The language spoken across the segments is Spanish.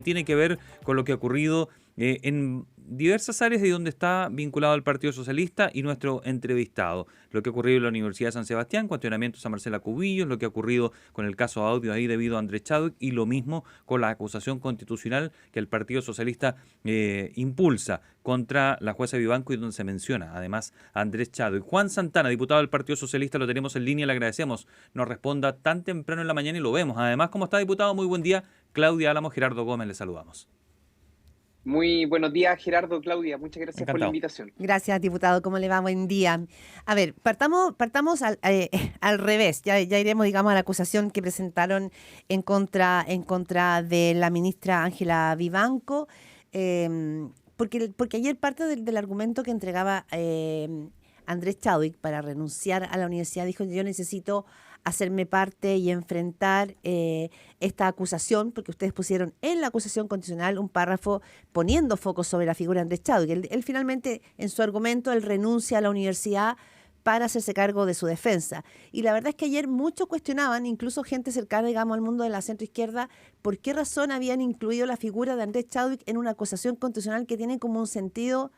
tiene que ver con lo que ha ocurrido en diversas áreas de donde está vinculado al Partido Socialista y nuestro entrevistado. Lo que ha ocurrido en la Universidad de San Sebastián, cuestionamientos a Marcela Cubillos, lo que ha ocurrido con el caso Audio ahí debido a Andrés Chadwick y lo mismo con la acusación constitucional que el Partido Socialista impulsa contra la jueza Vivanco y donde se menciona además a Andrés Chadwick. Juan Santana, diputado del Partido Socialista, lo tenemos en línea, le agradecemos. Nos responda tan temprano en la mañana y lo vemos. Además, ¿cómo está, diputado? Muy buen día. Claudia Álamo, Gerardo Gómez, le saludamos. Muy buenos días, Gerardo, Claudia. Muchas gracias por la Encantado. invitación. Gracias, diputado. ¿Cómo le va? Buen día. A ver, partamos al revés. Ya iremos, digamos, a la acusación que presentaron en contra de la ministra Ángela Vivanco, porque ayer parte del argumento que entregaba Andrés Chadwick para renunciar a la universidad dijo: yo necesito hacerme parte y enfrentar esta acusación, porque ustedes pusieron en la acusación constitucional un párrafo poniendo foco sobre la figura de Andrés Chadwick. Él finalmente, en su argumento, él renuncia a la universidad para hacerse cargo de su defensa. Y la verdad es que ayer muchos cuestionaban, incluso gente cercana, digamos, al mundo de la centroizquierda, por qué razón habían incluido la figura de Andrés Chadwick en una acusación constitucional que tiene como un sentido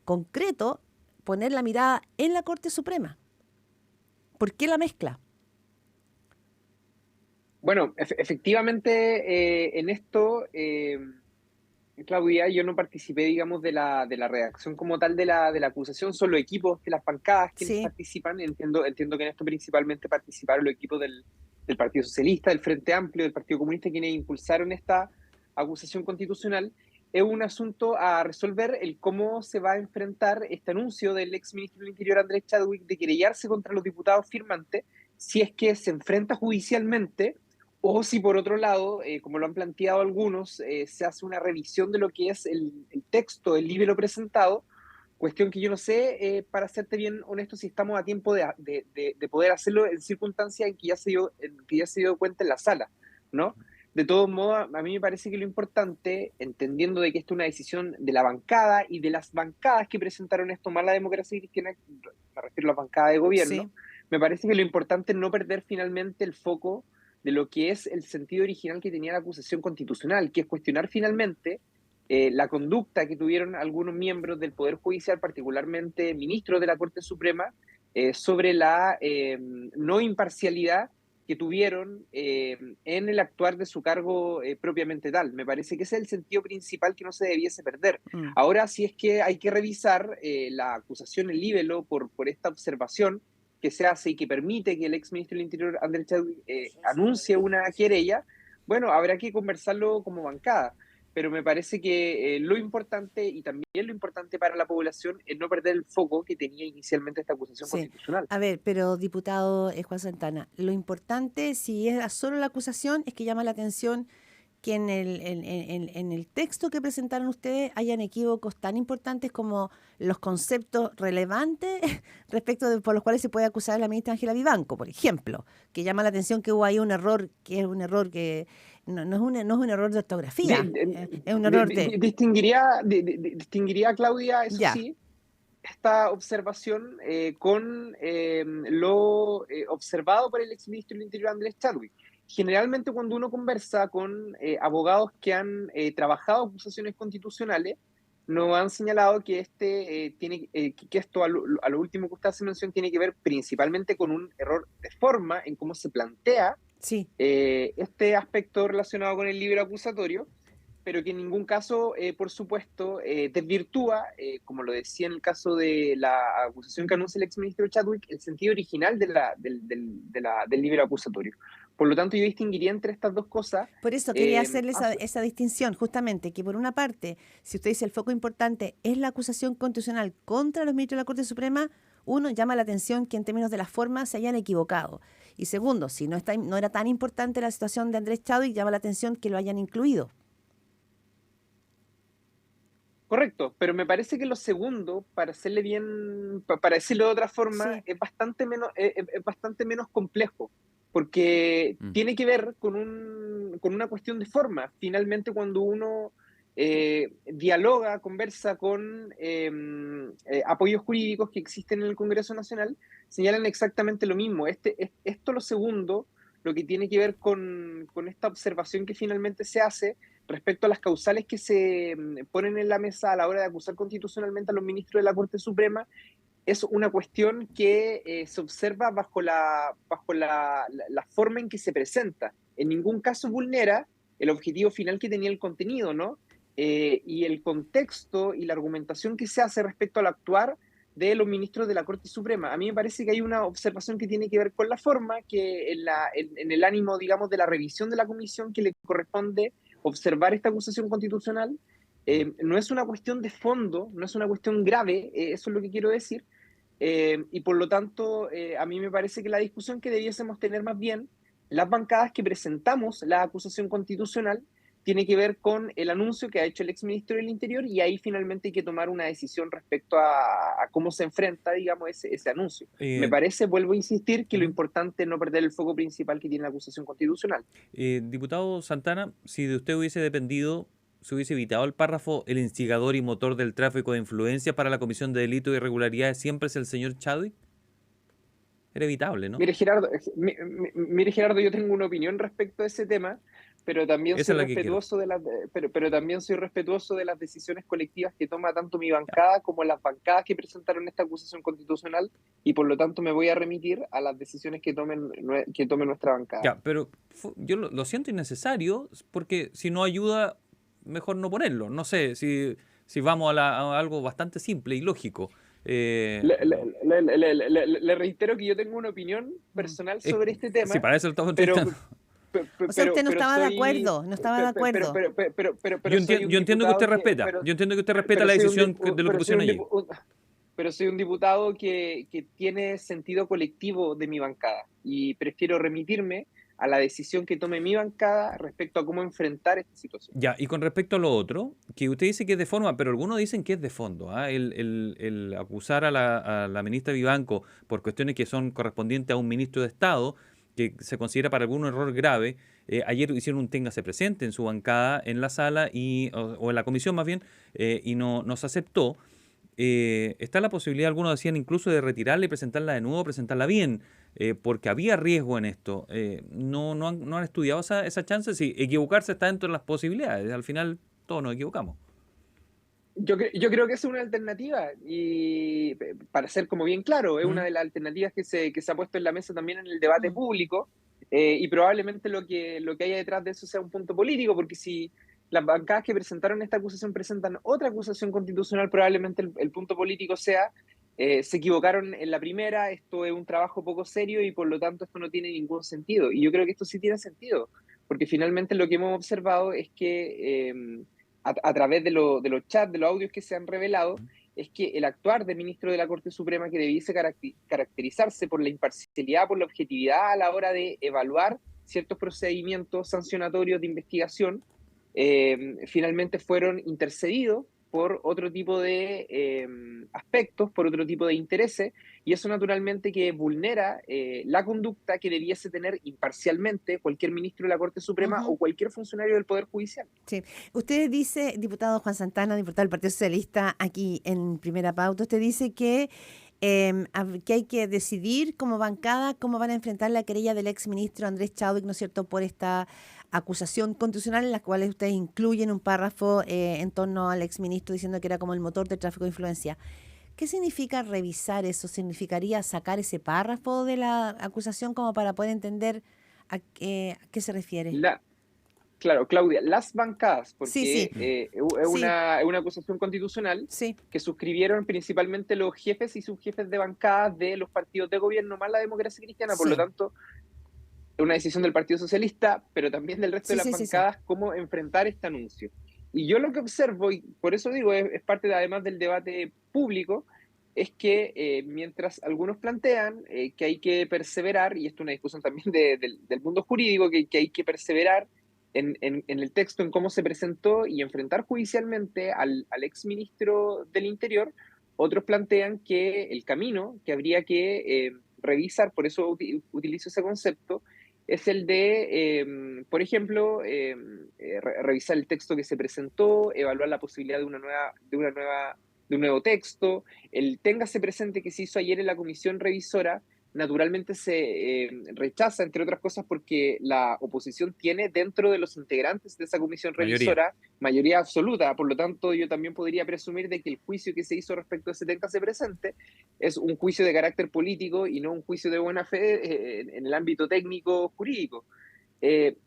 concreto poner la mirada en la Corte Suprema. ¿Por qué la mezcla? Bueno, efectivamente, en esto, Claudia, yo no participé, digamos, de la redacción como tal de la acusación. Son los equipos de las bancadas quienes Sí. participan. Entiendo que en esto principalmente participaron los equipos del Partido Socialista, del Frente Amplio, del Partido Comunista, quienes impulsaron esta acusación constitucional. Es un asunto a resolver el cómo se va a enfrentar este anuncio del ex ministro del Interior, Andrés Chadwick, de querellarse contra los diputados firmantes, si es que se enfrenta judicialmente o si por otro lado, como lo han planteado algunos, se hace una revisión de lo que es el texto, el libro presentado, cuestión que yo no sé, para serte bien honesto, si estamos a tiempo de poder hacerlo en circunstancias en que ya se dio cuenta en la sala, ¿no? De todos modos, a mí me parece que lo importante, entendiendo de que esto es una decisión de la bancada y de las bancadas que presentaron esto, más la democracia cristiana, me refiero a las bancadas de gobierno, Sí. me parece que lo importante es no perder finalmente el foco de lo que es el sentido original que tenía la acusación constitucional, que es cuestionar finalmente la conducta que tuvieron algunos miembros del Poder Judicial, particularmente ministros de la Corte Suprema, sobre la no imparcialidad que tuvieron en el actuar de su cargo propiamente tal. Me parece que ese es el sentido principal que no se debiese perder. Mm. Ahora, si es que hay que revisar la acusación en libelo por esta observación que se hace y que permite que el ex ministro del Interior, Andrés Chadwick, anuncie una querella, bueno, habrá que conversarlo como bancada. Pero me parece que lo importante y también lo importante para la población es no perder el foco que tenía inicialmente esta acusación Sí. constitucional. A ver, pero diputado Juan Santana, lo importante, si es solo la acusación, es que llama la atención que en el texto que presentaron ustedes hayan equívocos tan importantes como los conceptos relevantes respecto de por los cuales se puede acusar a la ministra Ángela Vivanco, por ejemplo, que llama la atención que hubo ahí un error, que es un error que no es un error de ortografía, es un error de... Distinguiría, Claudia, eso Ya. sí, esta observación con lo observado por el exministro del Interior Andrés Chadwick. Generalmente cuando uno conversa con abogados que han trabajado acusaciones constitucionales, nos han señalado que que esto a lo último que usted hace mención tiene que ver principalmente con un error de forma en cómo se plantea Sí. este aspecto relacionado con el libro acusatorio, pero que en ningún caso, por supuesto, desvirtúa, como lo decía en el caso de la acusación que anuncia el exministro Chadwick, el sentido original del libro acusatorio. Por lo tanto, yo distinguiría entre estas dos cosas. Por eso quería eh, hacerle esa distinción, justamente, que por una parte, si usted dice el foco importante es la acusación constitucional contra los ministros de la Corte Suprema, uno, llama la atención que en términos de la forma se hayan equivocado. Y segundo, si no era tan importante la situación de Andrés Chadwick, llama la atención que lo hayan incluido. Correcto, pero me parece que lo segundo, para hacerle bien, para decirlo de otra forma, Sí. es bastante menos complejo, porque Mm. tiene que ver con una cuestión de forma. Finalmente, cuando uno dialoga, conversa con apoyos jurídicos que existen en el Congreso Nacional, señalan exactamente lo mismo. Esto lo segundo, lo que tiene que ver con esta observación que finalmente se hace, respecto a las causales que se ponen en la mesa a la hora de acusar constitucionalmente a los ministros de la Corte Suprema, es una cuestión que se observa bajo la forma en que se presenta. En ningún caso vulnera el objetivo final que tenía el contenido, ¿no? Y el contexto y la argumentación que se hace respecto al actuar de los ministros de la Corte Suprema. A mí me parece que hay una observación que tiene que ver con la forma, que en el ánimo, digamos, de la revisión de la comisión que le corresponde observar esta acusación constitucional, no es una cuestión de fondo, no es una cuestión grave, eso es lo que quiero decir, y por lo tanto, a mí me parece que la discusión que debiésemos tener más bien, las bancadas que presentamos la acusación constitucional, tiene que ver con el anuncio que ha hecho el exministro del Interior y ahí finalmente hay que tomar una decisión respecto a cómo se enfrenta, digamos, ese anuncio. Me Eh, parece, vuelvo a insistir, que lo Ujú. importante es no perder el foco principal que tiene la acusación constitucional. Diputado Santana, si de usted hubiese dependido, se hubiese evitado el párrafo, el instigador y motor del tráfico de influencias para la comisión de delitos e irregularidades siempre es el señor Chadwick. Era evitable, ¿no? Mire, Gerardo, yo tengo una opinión respecto a ese tema, pero también Esa soy es la que quiero. respetuoso pero también soy respetuoso de las decisiones colectivas que toma tanto mi Ya, bancada como las bancadas que presentaron esta acusación constitucional y por lo tanto me voy a remitir a las decisiones que tome nuestra bancada. ya, pero yo lo siento innecesario porque si no ayuda, mejor no ponerlo. No sé, si vamos a algo bastante simple y lógico. Le, le- No. le reitero que yo tengo una opinión Mm. personal Es- sobre este si tema, para eso lo estamos pero, entrevistando. O sea, usted no pero estaba de soy, acuerdo, no estaba de acuerdo. pero soy un Yo entiendo que usted diputado respeta. Yo entiendo que usted respeta pero la soy un, decisión de lo que pero soy pusieron un, allí. pero soy un diputado que tiene sentido colectivo de mi bancada y prefiero remitirme a la decisión que tome mi bancada respecto a cómo enfrentar esta situación. Ya, y con respecto a lo otro, que usted dice que es de forma, pero algunos dicen que es de fondo. ¿Ah? El acusar a la ministra Vivanco por cuestiones que son correspondientes a un ministro de Estado, que se considera para algún error grave. Ayer hicieron un téngase presente en su bancada, en la sala, o en la comisión más bien, y no se aceptó. Está la posibilidad, algunos decían incluso de retirarla y presentarla de nuevo, presentarla bien, porque había riesgo en esto. No han estudiado esa chance. Sí, equivocarse está dentro de las posibilidades. Al final todos nos equivocamos. Yo creo que es una alternativa y para ser como bien claro, es una ¿Mm? de las alternativas que se ha puesto en la mesa también en el debate Mm. público y probablemente lo que haya detrás de eso sea un punto político, porque si las bancadas que presentaron esta acusación presentan otra acusación constitucional, probablemente el punto político sea se equivocaron en la primera, esto es un trabajo poco serio y por lo tanto esto no tiene ningún sentido. Y yo creo que esto sí tiene sentido, porque finalmente lo que hemos observado es que a través de los chats, de los audios que se han revelado, es que el actuar del ministro de la Corte Suprema que debiese caracterizarse por la imparcialidad, por la objetividad a la hora de evaluar ciertos procedimientos sancionatorios de investigación, finalmente fueron intercedidos por otro tipo de aspectos, por otro tipo de intereses, y eso naturalmente que vulnera la conducta que debiese tener imparcialmente cualquier ministro de la Corte Suprema Ujú. o cualquier funcionario del Poder Judicial. Sí. Usted dice, diputado Juan Santana, diputado del Partido Socialista, aquí en Primera Pauta, usted dice que hay que decidir como bancada cómo van a enfrentar la querella del ex ministro Andrés Chadwick, ¿no es cierto?, por esta acusación constitucional en la cual ustedes incluyen un párrafo en torno al ex ministro diciendo que era como el motor del tráfico de influencia. ¿Qué significa revisar eso? ¿Significaría sacar ese párrafo de la acusación como para poder entender a qué se refiere? La, claro, Claudia, las bancadas, Sí, sí, porque Mm. sí, es una acusación constitucional sí. que suscribieron principalmente los jefes y subjefes de bancadas de los partidos de gobierno más la democracia cristiana, por lo Sí, tanto, es una decisión del Partido Socialista, pero también del resto de sí, las sí, sí, sí. bancadas, cómo enfrentar este anuncio. Y yo lo que observo, y por eso digo, es parte además del debate público, es que mientras algunos plantean que hay que perseverar, y esto es una discusión también del mundo jurídico, que hay que perseverar en el texto, en cómo se presentó y enfrentar judicialmente al exministro del Interior, otros plantean que el camino que habría que revisar, por eso utilizo ese concepto, es el de, por ejemplo, revisar el texto que se presentó, evaluar la posibilidad de un nuevo texto, el téngase presente que se hizo ayer en la comisión revisora, naturalmente se rechaza, entre otras cosas, porque la oposición tiene dentro de los integrantes de esa comisión Mayoría. revisora mayoría absoluta. Por lo tanto, yo también podría presumir de que el juicio que se hizo respecto a ese téngase presente es un juicio de carácter político y no un juicio de buena fe en el ámbito técnico jurídico.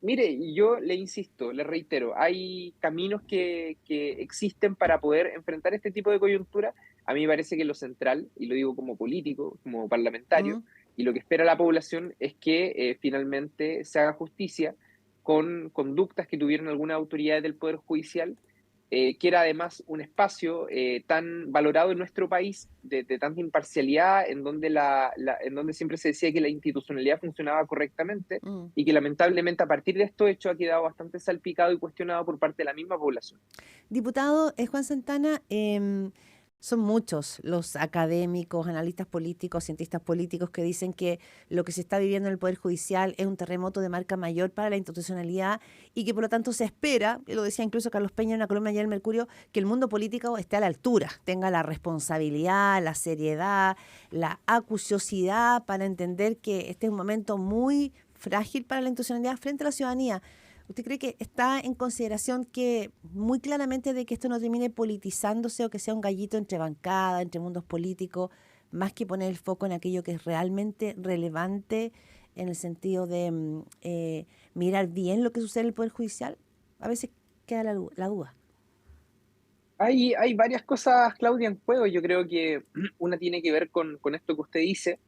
Mire, yo le insisto, le reitero, hay caminos que existen para poder enfrentar este tipo de coyuntura. A mí me parece que lo central, y lo digo como político, como parlamentario, Mm. y lo que espera la población es que finalmente se haga justicia con conductas que tuvieron algunas autoridades del Poder Judicial, que era además un espacio tan valorado en nuestro país, de tanta imparcialidad, en donde siempre se decía que la institucionalidad funcionaba correctamente Mm. y que lamentablemente a partir de estos hechos ha quedado bastante salpicado y cuestionado por parte de la misma población. Diputado Juan Santana, son muchos los académicos, analistas políticos, cientistas políticos que dicen que lo que se está viviendo en el Poder Judicial es un terremoto de marca mayor para la institucionalidad y que por lo tanto se espera, lo decía incluso Carlos Peña en una columna ayer en Mercurio, que el mundo político esté a la altura, tenga la responsabilidad, la seriedad, la acuciosidad para entender que este es un momento muy frágil para la institucionalidad frente a la ciudadanía. ¿Usted cree que está en consideración que muy claramente de que esto no termine politizándose o que sea un gallito entre bancada, entre mundos políticos, más que poner el foco en aquello que es realmente relevante en el sentido de mirar bien lo que sucede en el Poder Judicial? A veces queda la duda. Hay varias cosas, Claudia, en juego. Yo creo que una tiene que ver con esto que usted dice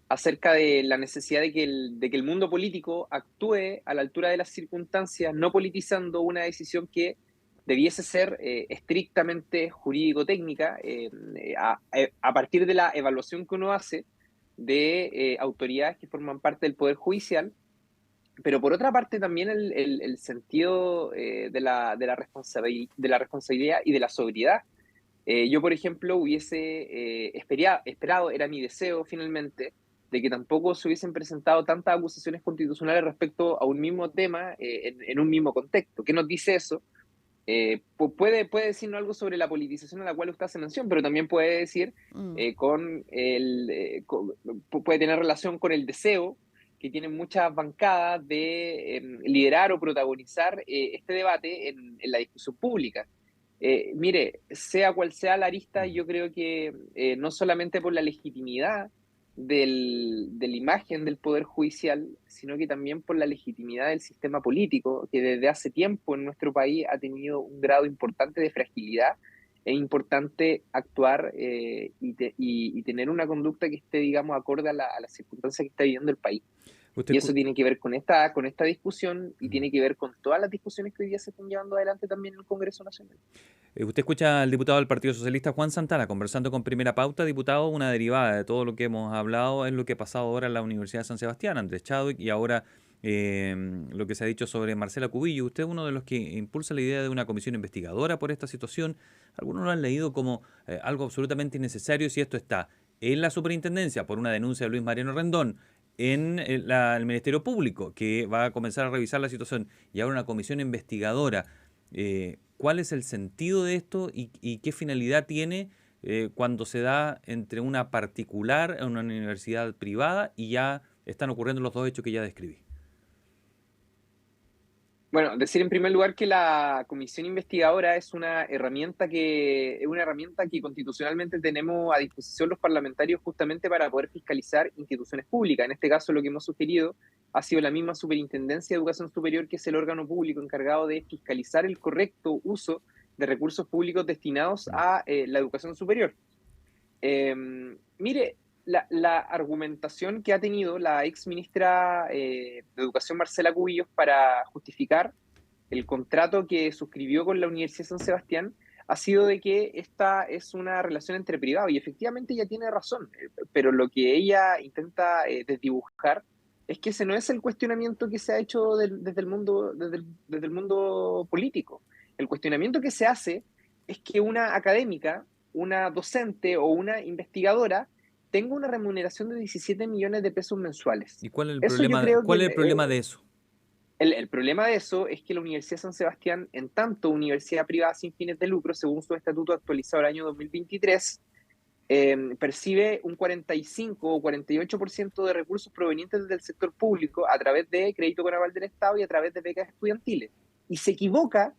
acerca de la necesidad de que el mundo político actúe a la altura de las circunstancias, no politizando una decisión que debiese ser estrictamente jurídico-técnica, a partir de la evaluación que uno hace de autoridades que forman parte del Poder Judicial, pero por otra parte también el sentido de la responsabilidad y de la sobriedad. Yo, por ejemplo, hubiese esperado, era mi deseo finalmente, de que tampoco se hubiesen presentado tantas acusaciones constitucionales respecto a un mismo tema en un mismo contexto. ¿Qué nos dice eso? Puede decirnos algo sobre la politización a la cual usted hace mención, pero también puede decir Mm. puede tener relación con el deseo que tienen muchas bancadas de liderar o protagonizar este debate en la discusión pública. Mire, sea cual sea la arista, yo creo que no solamente por la legitimidad de la imagen del Poder Judicial, sino que también por la legitimidad del sistema político, que desde hace tiempo en nuestro país ha tenido un grado importante de fragilidad. Es importante actuar y tener una conducta que esté, digamos, acorde a las circunstancias que está viviendo el país. Usted, Y eso tiene que ver con esta discusión y Mm. tiene que ver con todas las discusiones que hoy día se están llevando adelante también en el Congreso Nacional. Usted escucha al diputado del Partido Socialista Juan Santana conversando con Primera Pauta. Diputado, una derivada de todo lo que hemos hablado es lo que ha pasado ahora en la Universidad de San Sebastián, Andrés Chadwick, y ahora lo que se ha dicho sobre Marcela Cubillo. Usted es uno de los que impulsa la idea de una comisión investigadora por esta situación. Algunos lo han leído como algo absolutamente innecesario si esto está en la superintendencia por una denuncia de Luis Mariano Rendón, en el Ministerio Público, que va a comenzar a revisar la situación, y ahora una comisión investigadora. ¿Cuál es el sentido de esto y qué finalidad tiene cuando se da entre una particular, una universidad privada, y ya están ocurriendo los dos hechos que ya describí? Bueno, decir en primer lugar que la comisión investigadora es una herramienta que constitucionalmente tenemos a disposición los parlamentarios justamente para poder fiscalizar instituciones públicas. En este caso, lo que hemos sugerido ha sido la misma Superintendencia de Educación Superior, que es el órgano público encargado de fiscalizar el correcto uso de recursos públicos destinados a la educación superior. Eh, Mire, la argumentación que ha tenido la ex ministra de Educación, Marcela Cubillos, para justificar el contrato que suscribió con la Universidad de San Sebastián ha sido de que esta es una relación entre privados, y efectivamente ella tiene razón, pero lo que ella intenta desdibujar es que ese no es el cuestionamiento que se ha hecho desde el mundo político. El cuestionamiento que se hace es que una académica, una docente o una investigadora tenga una remuneración de 17 millones de pesos mensuales. ¿Y cuál es el Eso yo problema, creo que cuál es el problema de eso? el problema de eso es que la Universidad de San Sebastián, en tanto universidad privada sin fines de lucro, según su estatuto actualizado el año 2023, percibe un 45 o 48% de recursos provenientes del sector público a través de crédito con aval del Estado y a través de becas estudiantiles. Y se equivoca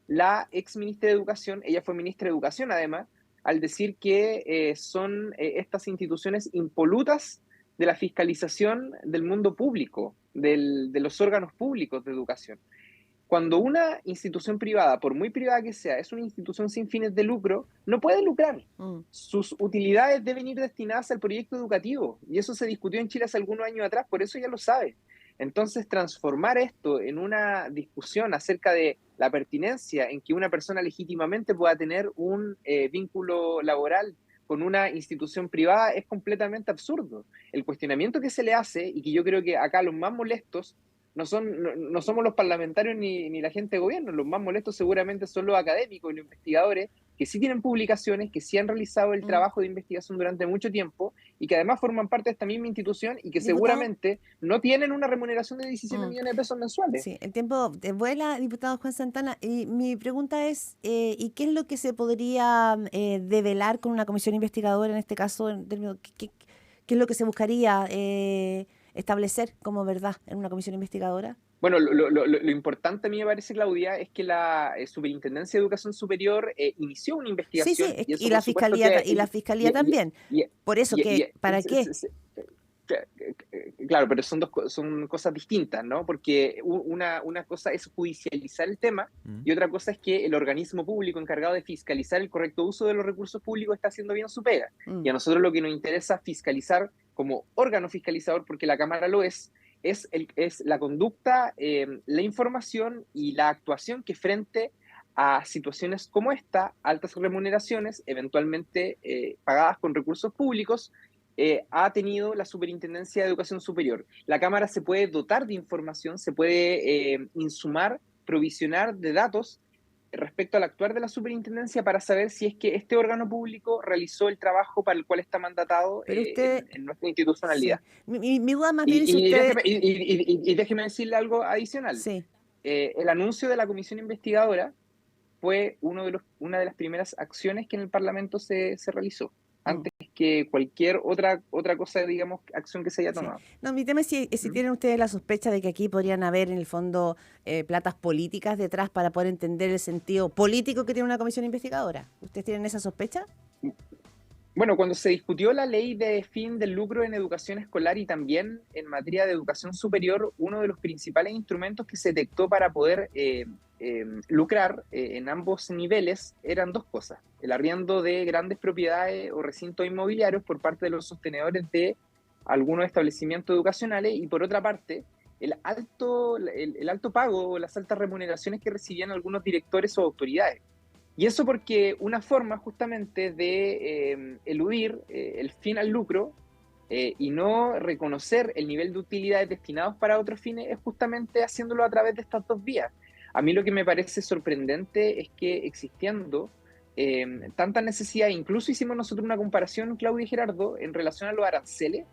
la ex ministra de Educación, ella fue ministra de Educación además, al decir que son estas instituciones impolutas de la fiscalización del mundo público, de los órganos públicos de educación. Cuando una institución privada, por muy privada que sea, es una institución sin fines de lucro, no puede lucrar. Sus utilidades deben ir destinadas al proyecto educativo. Y eso se discutió en Chile hace algunos años atrás, por eso ya lo sabe. Entonces, transformar esto en una discusión acerca de la pertinencia en que una persona legítimamente pueda tener un vínculo laboral con una institución privada es completamente absurdo. El cuestionamiento que se le hace, y que yo creo que acá los más molestos no somos los parlamentarios ni la gente de gobierno, los más molestos seguramente son los académicos y los investigadores que sí tienen publicaciones, que sí han realizado el trabajo de investigación durante mucho tiempo y que además forman parte de esta misma institución y que Diputado, seguramente no tienen una remuneración de 17 millones de pesos mensuales. Sí, el tiempo vuela, diputado Juan Santana, y mi pregunta es, ¿y qué es lo que se podría develar con una comisión investigadora en este caso? ¿Qué es lo que se buscaría establecer como verdad en una comisión investigadora? Bueno, lo importante a mí me parece, Claudia, es que la Superintendencia de Educación Superior inició una investigación. Sí, y eso, y la por supuesto, fiscalía, y la fiscalía también. Por eso, ¿para qué? Claro, pero son cosas distintas, ¿no? Porque una cosa es judicializar el tema y otra cosa es que el organismo público encargado de fiscalizar el correcto uso de los recursos públicos está haciendo bien su pega. Y a nosotros lo que nos interesa fiscalizar como órgano fiscalizador, porque la Cámara lo es la conducta, la información y la actuación que frente a situaciones como esta, altas remuneraciones, eventualmente pagadas con recursos públicos, ha tenido la Superintendencia de Educación Superior. La Cámara se puede dotar de información, se puede insumar, provisionar de datos respecto al actuar de la superintendencia para saber si es que este órgano público realizó el trabajo para el cual está mandatado en nuestra institucionalidad. Sí. Mi duda más bien es si usted... déjeme decirle algo adicional. Sí. El anuncio de la comisión investigadora fue una de las primeras acciones que en el Parlamento se realizó, antes que cualquier otra cosa, digamos, acción que se haya tomado. Sí. No, mi tema es si tienen ustedes la sospecha de que aquí podrían haber, en el fondo, platas políticas detrás para poder entender el sentido político que tiene una comisión investigadora. ¿Ustedes tienen esa sospecha? Bueno, cuando se discutió la ley de fin del lucro en educación escolar y también en materia de educación superior, uno de los principales instrumentos que se detectó para poder lucrar en ambos niveles eran dos cosas: el arriendo de grandes propiedades o recintos inmobiliarios por parte de los sostenedores de algunos establecimientos educacionales, y por otra parte el alto pago o las altas remuneraciones que recibían algunos directores o autoridades. Y eso porque una forma justamente de eludir el fin al lucro y no reconocer el nivel de utilidades destinados para otros fines es justamente haciéndolo a través de estas dos vías. A mí lo que me parece sorprendente es que existiendo tanta necesidad, incluso hicimos nosotros una comparación, Claudia y Gerardo, en relación a los aranceles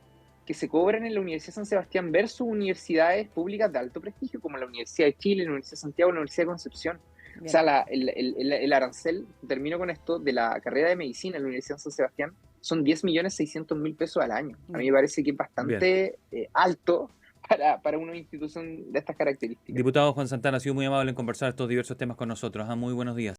que se cobran en la Universidad de San Sebastián versus universidades públicas de alto prestigio, como la Universidad de Chile, la Universidad de Santiago, la Universidad de Concepción. Bien. O sea, el arancel, termino con esto, de la carrera de medicina en la Universidad de San Sebastián son 10.600.000 pesos al año. A mí me parece que es bastante alto para una institución de estas características. Diputado Juan Santana, ha sido muy amable en conversar estos diversos temas con nosotros. Muy buenos días.